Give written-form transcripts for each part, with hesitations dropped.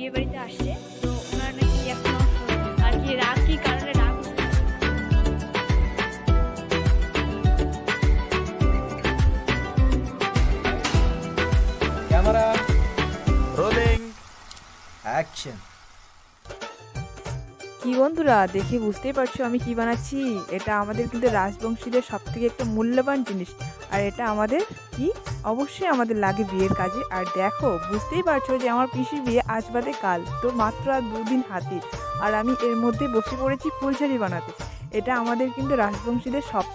বিয়ে বাড়িতে আসছে, তো ওনার নাকি এখনো আর কি রাগ, কি কারণে রাগ ক্যামেরা রোলিং অ্যাকশন। কি বন্ধুরা, দেখে বুঝতেই পারছো আমি কি বানাচ্ছি। এটা আমাদের কিন্তু রাজবংশীদের সব থেকে একটা মূল্যবান জিনিস, আর এটা আমাদের কি অবশ্যই আমাদের লাগে বিয়ের কাজে। আর দেখো বুঝতেই পারছো যে আমার পিসির বিয়ে আজ বাদে কাল, তো মাত্র আর 2 দিন হাতে, আর আমি এর মধ্যে বসে পড়েছি ফুলঝাড়ি বানাতে। এটা আমাদের কিন্তু রাজবংশীদের সব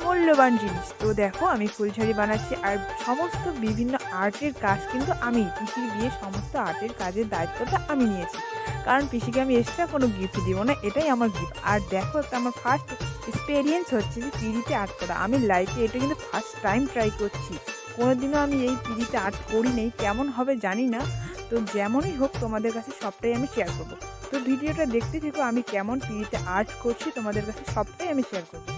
মূল্যবান জিনিস। তো দেখো আমি ফুলঝাড়ি বানাচ্ছি, আর সমস্ত বিভিন্ন আর্টের কাজ কিন্তু আমি, পিসির বিয়ে সমস্ত আর্টের কাজের দায়িত্বটা আমি নিয়েছি, কারণ পিসিকে আমি এক্সট্রা কোনো গিফট দিব না, এটাই আমার গিফট। আর দেখো একটা আমার ফার্স্ট এক্সপিরিয়েন্স হচ্ছে যে পিড়িতে আর্ট করা। আমি লাইফে এটা কিন্তু ফার্স্ট টাইম ট্রাই করছি, কোনোদিনও আমি এই পিড়িতে আর্ট করি নেই, কেমন হবে জানি না। তো যেমনই হোক তোমাদের কাছে সবটাই আমি শেয়ার করবো। তো ভিডিওটা দেখতে থেকো আমি কেমন পিড়িতে আর্ট করছি, তোমাদের কাছে সবটাই আমি শেয়ার করবো।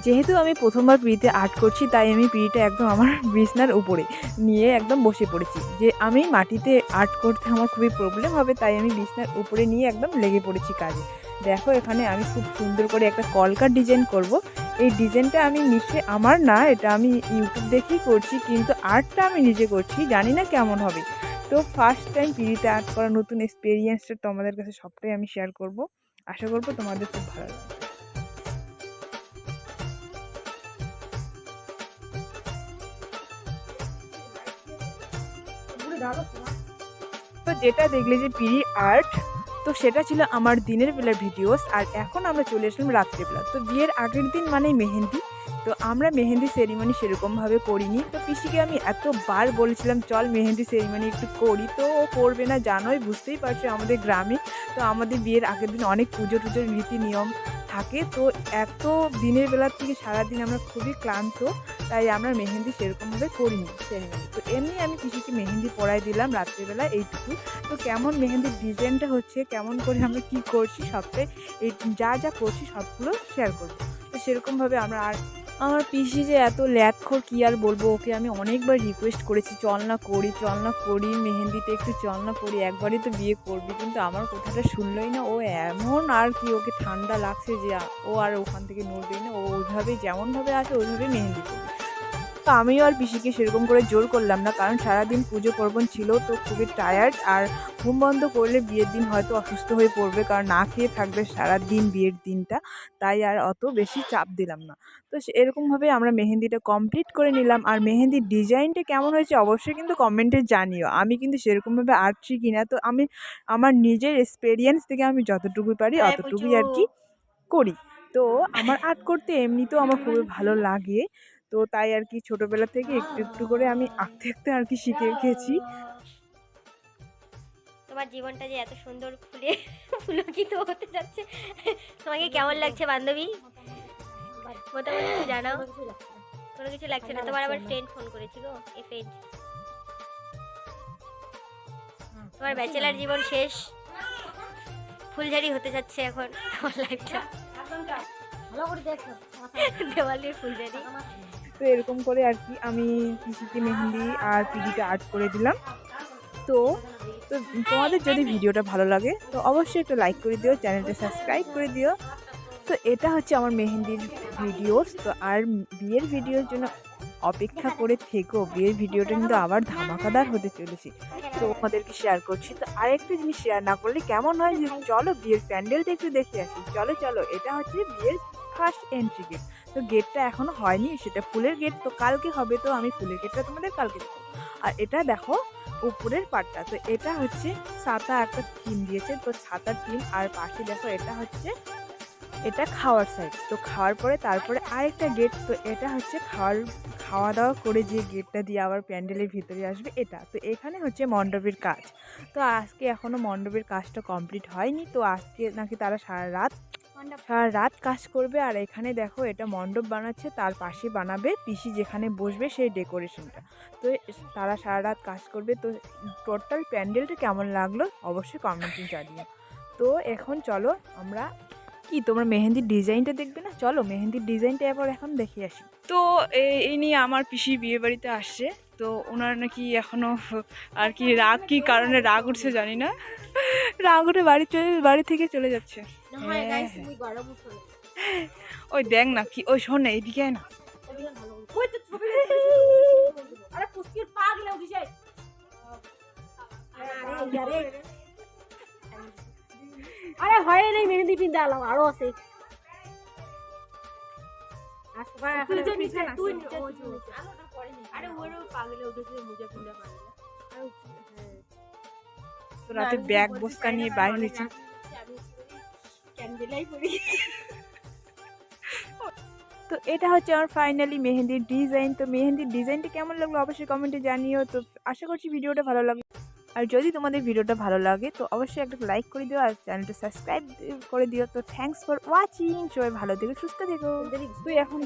যেহেতু আমি প্রথমবার পিড়িতে আর্ট করছি, তাই আমি পিড়িটা একদম আমার বিছনার উপরে নিয়ে একদম বসে পড়েছি। যে আমি মাটিতে আর্ট করতে আমার খুবই প্রবলেম হবে, তাই আমি বিছনার উপরে নিয়ে একদম লেগে পড়েছি কাজে। দেখো এখানে আমি খুব সুন্দর করে একটা কলকার ডিজাইন করব। এই ডিজাইনটা আমি নিশ্চয়ই আমার না, এটা আমি ইউটিউব দেখেই করছি, কিন্তু আর্টটা আমি নিজে করছি, জানি না কেমন হবে। তো ফার্স্ট টাইম পিড়িতে আর্ট করা নতুন এক্সপিরিয়েন্সটা তোমাদের কাছে সবটাই আমি শেয়ার করব। আশা করবো তোমাদের খুব ভালো লাগবে। তো যেটা দেখলে যে পিড়ি আর্ট, তো সেটা ছিল আমার দিনের বেলার ভিডিওস। আর এখন আমরা চলে আসলাম রাত্রেবেলা। তো বিয়ের আগের দিন মানে মেহেন্দি। তো আমরা মেহেন্দি সেরিমনি সেরকমভাবে করিনি। তো পিসিকে আমি এতবার বলেছিলাম চল মেহেন্দি সেরিমনি একটু করি, তো ও করবে না, জানোই বুঝতেই পারছো আমাদের গ্রামে তো আমাদের বিয়ের আগের দিন অনেক পুজো টুজোর রীতি নিয়ম থাকে। তো এত দিনের বেলার থেকে সারাদিন আমরা খুবই ক্লান্ত, তাই আমরা মেহেন্দি সেরকমভাবে করিনি সেরিমনি। তো এমনি আমি পিসিকে মেহেন্দি পরাই দিলাম রাত্রেবেলা, এইটুকু। তো কেমন মেহেন্দির ডিজাইনটা হচ্ছে, কেমন করে আমরা কি করছি, সবটাই এই যা যা করছি সবগুলো শেয়ার করবো। তো সেরকমভাবে আমরা আর আমার পিসি যে এত ল্যাদখোর কী আর বলবো, ওকে আমি অনেকবার রিকোয়েস্ট করেছি চল না করি, চল না করি মেহেন্দিতে একটু, চল না করি, একবারই তো বিয়ে করবি, কিন্তু আমার কথাটা শুনলই না। ও এমন আর কি, ওকে ঠান্ডা লাগছে যে ও আর ওখান থেকে নড়বেই না, ও ওইভাবেই যেমনভাবে আসে ওইভাবেই মেহেন্দি করবে। তো আমিও আর পিসিকে সেরকম করে জোর করলাম না, কারণ সারাদিন পুজো পার্বণ ছিল, তো খুবই টায়ার্ড। আর ঘুম বন্ধ করলে বিয়ের দিন হয়তো অসুস্থ হয়ে পড়বে, কারণ না খেয়ে থাকবে সারাদিন বিয়ের দিনটা, তাই আর অত বেশি চাপ দিলাম না। তো এরকমভাবে আমরা মেহেন্দিটা কমপ্লিট করে নিলাম। আর মেহেন্দির ডিজাইনটা কেমন হয়েছে অবশ্যই কিন্তু কমেন্টে জানিও। আমি কিন্তু সেরকমভাবে আর্ট শিখি না, তো আমি আমার নিজের এক্সপেরিয়েন্স থেকে আমি যতটুকুই পারি অতটুকুই আর কি করি। তো আমার আর্ট করতে এমনিতেও আমার খুবই ভালো লাগে, তো তাই আর কি ছোটোবেলা থেকে একটু একটু করে আমি আঁকতে আঁকতে আর কি শিখে গেছি। তোমার জীবনটা যে এত সুন্দর ফুলে পুলকিত হতে যাচ্ছে, তোমাকে কেমন লাগছে বান্ধবী? মোটামুটি একটু জানাও। কোনো কিছু লাগছে না তোমার? আবার ফ্রেন্ড ফোন করেছি গো, এ ফ্রেন্ড। তোমার ব্যাচেলার জীবন শেষ, ফুলঝাড়ি হতে যাচ্ছে এখন তোমার লাইফটা। দেওয়ালির ফুলঝাড়ি। তো এরকম করে আর কি আমি পিসিকে মেহেন্দি আর পিডিটা আর্ট করে দিলাম। তো তো তোমাদের যদি ভিডিওটা ভালো লাগে তো অবশ্যই একটু লাইক করে দিও, চ্যানেলটা সাবস্ক্রাইব করে দিও। তো এটা হচ্ছে আমার মেহেন্দির ভিডিওস। তো আর বিয়ের ভিডিওর জন্য অপেক্ষা করে থেকো, বিয়ের ভিডিওটা কিন্তু আবার ধামাকাদার হতে চলেছে, তো তোমাদেরকে শেয়ার করছি। তো আরেকটা জিনিস শেয়ার না করলে কেমন হয়, যে চলো বিয়ের প্যান্ডেলটা একটু দেখে আসি, চলো চলো। এটা হচ্ছে বিয়ের ফার্স্ট এন্ট্রি গেট। তো গেটটা এখনো হয়নি, সেটা ফুলের গেট, তো কালকে হবে। তো আমি ফুলের গেটটা তোমাদের কালকে দেবো। আর এটা দেখো উপরের পাটটা, তো এটা হচ্ছে ছাতা, একটা থিম দিয়েছে, তো ছাতার থিম। আর পাশে দেখো এটা হচ্ছে, এটা খাওয়ার সাইড। তো খাওয়ার পরে তারপরে আরেকটা গেট, তো এটা হচ্ছে খাওয়া দাওয়া করে যে গেটটা দিয়ে আবার প্যান্ডেলের ভিতরে আসবে এটা। তো এখানে হচ্ছে মণ্ডপের কাজ। তো আজকে এখনও মণ্ডপের কাজটা কমপ্লিট হয়নি, তো আজকে নাকি তারা সারা রাত কাজ করবে। আর এখানে দেখো এটা মণ্ডপ বানাচ্ছে, তার পাশে বানাবে পিসি যেখানে বসবে সেই ডেকোরেশনটা। তো তারা সারা রাত কাজ করবে। তো টোটাল প্যান্ডেলটা কেমন লাগলো অবশ্যই কমেন্টে জানিও। তো এখন চলো আমরা কি তোমরা মেহেন্দির ডিজাইনটা দেখবে না? চলো মেহেন্দির ডিজাইনটা এবার এখন দেখে আসি। তো এই নিয়ে আমার পিসি বিয়ে বাড়িতে আসছে, তো ওনার নাকি এখনো আর কি রাগ, কি কারণে রাগ উঠছে জানি না, রাগ উঠে বাড়ি থেকে চলে যাচ্ছে। ওই দেখ না কি, ওই শোন না এইদিকে আয় না। আরে হয় নাই মেহেন্দি পিন্তা আলাম আরো আছে তো রাতে ব্যাগ বস্তা নিয়ে বাইরে হয়েছে। তো এটা হচ্ছে আমার ফাইনালি মেহেন্দির ডিজাইন। তো মেহেন্দির ডিজাইনটা কেমন লাগলো অবশ্যই কমেন্টে জানিও। তো আশা করছি ভিডিওটা ভালো লাগবে, আর যদি তোমাদের ভিডিওটা ভালো লাগে তো অবশ্যই একটা লাইক করে দিও আর চ্যানেলটা সাবস্ক্রাইব করে দিও। তো থ্যাঙ্কস ফর ওয়াচিং, সবাই ভালো থেকো, সুস্থ থেকো। তুই এখন